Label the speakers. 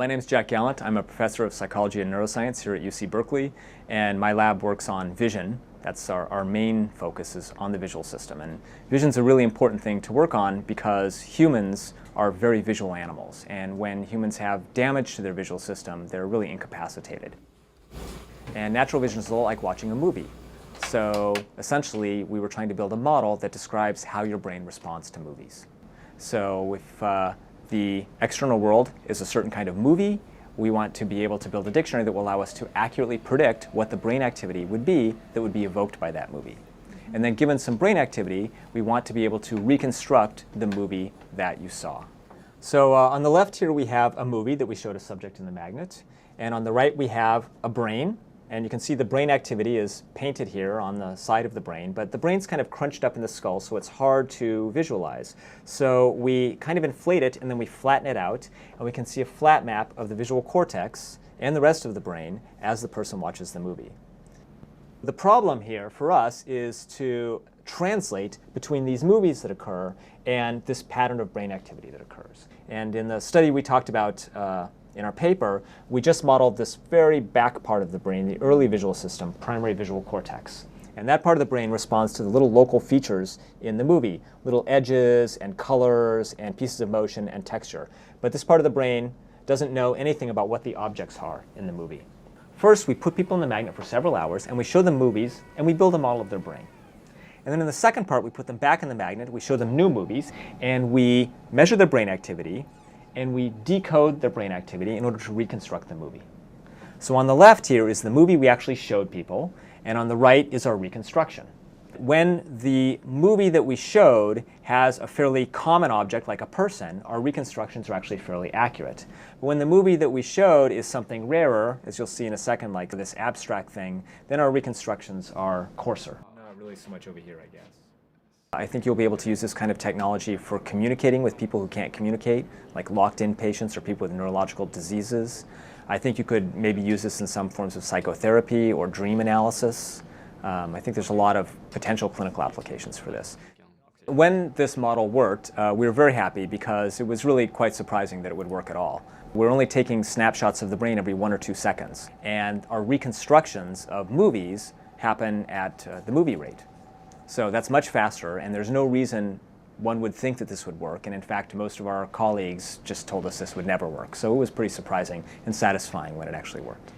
Speaker 1: My name is Jack Gallant. I'm a professor of psychology and neuroscience here at UC Berkeley, and my lab works on vision. That's our main focus is on the visual system. And vision is a really important thing to work on because humans are very visual animals. And when humans have damage to their visual system, they're really incapacitated. And natural vision is a lot like watching a movie. So essentially, we were trying to build a model that describes how your brain responds to movies. So if the external world is a certain kind of movie, we want to be able to build a dictionary that will allow us to accurately predict what the brain activity would be that would be evoked by that movie. And then given some brain activity, we want to be able to reconstruct the movie that you saw. So on the left here we have a movie that we showed a subject in the magnet. And on the right we have a brain. And you can see the brain activity is painted here on the side of the brain, but the brain's kind of crunched up in the skull, so it's hard to visualize. So we kind of inflate it, and then we flatten it out, and we can see a flat map of the visual cortex and the rest of the brain as the person watches the movie. The problem here for us is to translate between these movies that occur and this pattern of brain activity that occurs. And in the study we talked about in our paper, we just modeled this very back part of the brain, the early visual system, primary visual cortex. And that part of the brain responds to the little local features in the movie, little edges and colors and pieces of motion and texture. But this part of the brain doesn't know anything about what the objects are in the movie. First, we put people in the magnet for several hours, and we show them movies, and we build a model of their brain. And then in the second part, we put them back in the magnet, we show them new movies, and we measure their brain activity, and we decode their brain activity in order to reconstruct the movie. So on the left here is the movie we actually showed people, and on the right is our reconstruction. When the movie that we showed has a fairly common object like a person, our reconstructions are actually fairly accurate. But when the movie that we showed is something rarer, as you'll see in a second, like this abstract thing, then our reconstructions are coarser. Not really so much over here, I guess. I think you'll be able to use this kind of technology for communicating with people who can't communicate, like locked-in patients or people with neurological diseases. I think you could maybe use this in some forms of psychotherapy or dream analysis. I think there's a lot of potential clinical applications for this. When this model worked, we were very happy because it was really quite surprising that it would work at all. We're only taking snapshots of the brain every 1 or 2 seconds, and our reconstructions of movies happen at the movie rate. So that's much faster, and there's no reason one would think that this would work. And in fact, most of our colleagues just told us this would never work. So it was pretty surprising and satisfying when it actually worked.